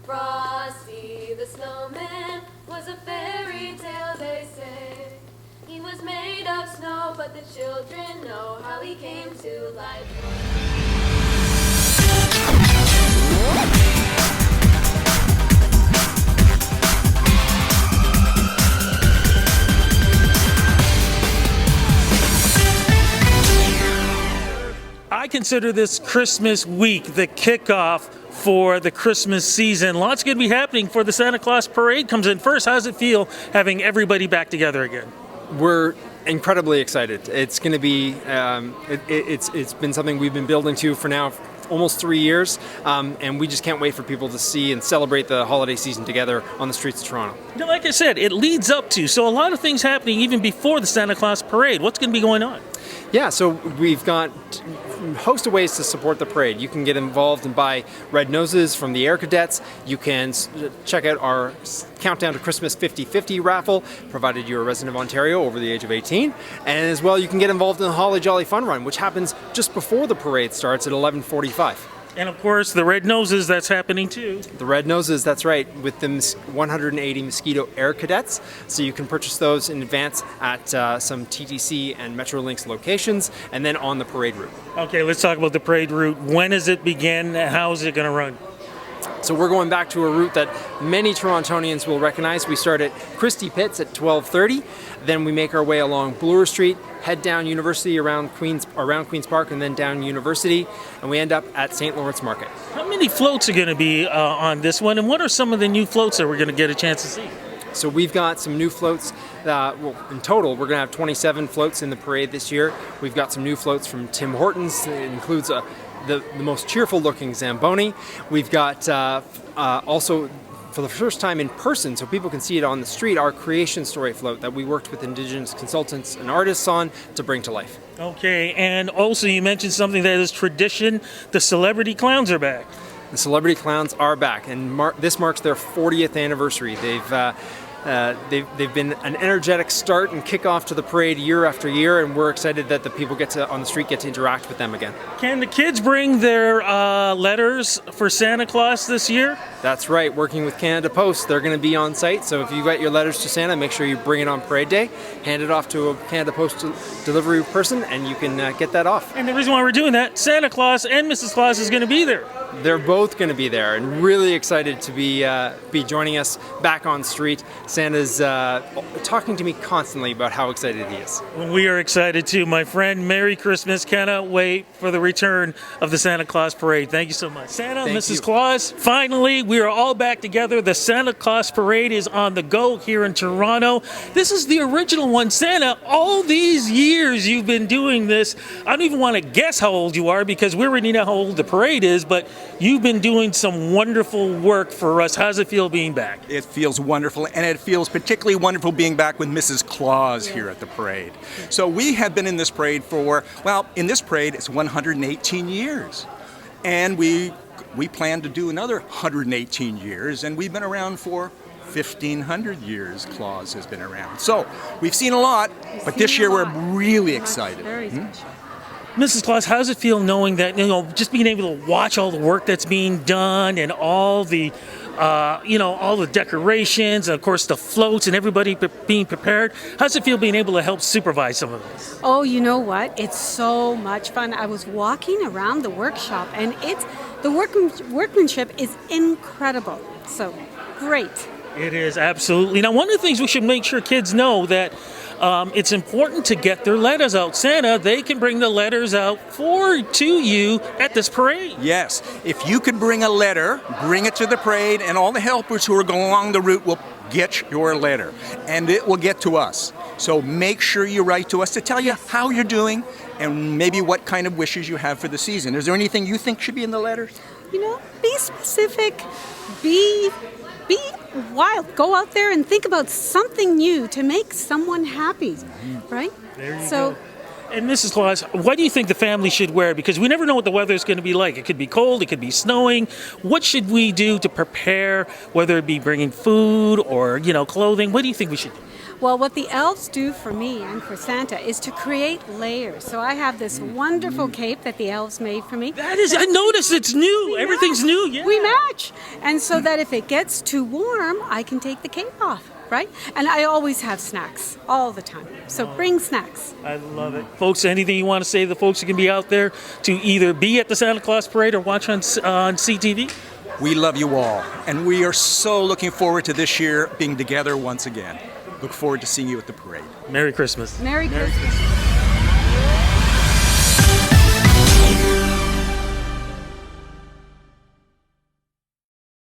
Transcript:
Frosty the snowman was a fairy tale, they say. He was made of snow, but the children know how he came to life. I consider this Christmas week the kickoff for the Christmas season. Lots going to be happening for the Santa Claus Parade comes in first. How does it feel having everybody back together again? We're incredibly excited. It's going to be, it's been something we've been building to for now almost 3 years, and we just can't wait for people to see and celebrate the holiday season together on the streets of Toronto. Now, like I said, it leads up to, so a lot of things happening even before the Santa Claus Parade. What's going to be going on? Yeah, so we've got a host of ways to support the parade. You can get involved and buy red noses from the Air Cadets. You can check out our Countdown to Christmas 50/50 raffle, provided you're a resident of Ontario over the age of 18. And as well, you can get involved in the Holly Jolly Fun Run, which happens just before the parade starts at 11:45. And of course, the red noses, that's happening too. The red noses, that's right, with the 180 Mosquito Air Cadets. So you can purchase those in advance at some TTC and Metrolinx locations, and then on the parade route. Okay, let's talk about the parade route. When does it begin? How is it going to run? So we're going back to a route that many Torontonians will recognize. We start at Christie Pitts at 12:30, then we make our way along Bloor Street, head down University around Queens Park, and then down University, and we end up at St. Lawrence Market. How many floats are going to be on this one, and what are some of the new floats that we're going to get a chance to see? So we've got some new floats. In total, we're going to have 27 floats in the parade this year. We've got some new floats from Tim Hortons. It includes the most cheerful looking Zamboni. We've got also, for the first time in person, so people can see it on the street, our creation story float that we worked with Indigenous consultants and artists on to bring to life. Okay, and also you mentioned something that is tradition. The celebrity clowns are back. The celebrity clowns are back, and this marks their 40th anniversary. They've been an energetic start and kickoff to the parade year after year, and we're excited that the people on the street get to interact with them again. Can the kids bring their letters for Santa Claus this year? That's right. Working with Canada Post, they're going to be on site. So if you got your letters to Santa, make sure you bring it on parade day, hand it off to a Canada Post delivery person, and you can get that off. And the reason why we're doing that, Santa Claus and Mrs. Claus is going to be there. They're both going to be there, and really excited to be joining us back on street. Santa's talking to me constantly about how excited he is. We are excited too, my friend. Merry Christmas. Cannot wait for the return of the Santa Claus Parade. Thank you so much. Santa, Thank Mrs. you. Claus, finally, we are all back together. The Santa Claus Parade is on the go here in Toronto. This is the original one. Santa, all these years you've been doing this. I don't even want to guess how old you are because we already know how old the parade is, but you've been doing some wonderful work for us. How does it feel being back? It feels wonderful, and it feels particularly wonderful being back with Mrs. Claus here at the parade. So we have been in this parade in this parade it's 118 years. And we plan to do another 118 years, and we've been around for 1,500 years. Claus has been around. So we've seen a lot, but this year we're really excited. Very special. Mrs. Claus, how does it feel knowing that, just being able to watch all the work that's being done and all the, all the decorations and, of course, the floats and everybody being prepared? How does it feel being able to help supervise some of this? Oh, you know what? It's so much fun. I was walking around the workshop, and the workmanship is incredible. So, great. It is, absolutely. Now, one of the things we should make sure kids know that it's important to get their letters out. Santa, they can bring the letters out to you at this parade. Yes, if you could bring a letter, bring it to the parade, and all the helpers who are going along the route will get your letter, and it will get to us. So make sure you write to us to tell you how you're doing and maybe what kind of wishes you have for the season. Is there anything you think should be in the letters? Be specific, be wild. Go out there and think about something new to make someone happy, right? There you So go. And Mrs. Claus, what do you think the family should wear? Because we never know what the weather is going to be like. It could be cold, it could be snowing. What should we do to prepare, whether it be bringing food or, clothing? What do you think we should do? Well, what the elves do for me and for Santa is to create layers. So I have this wonderful cape that the elves made for me. That is, I noticed it's new. Everything's new. Yeah. We match. And so that if it gets too warm, I can take the cape off, right? And I always have snacks all the time. So bring snacks. I love it. Folks, anything you want to say to the folks who can be out there to either be at the Santa Claus Parade or watch on CTV? We love you all, and we are so looking forward to this year being together once again. Look forward to seeing you at the parade. Merry Christmas. Merry Christmas.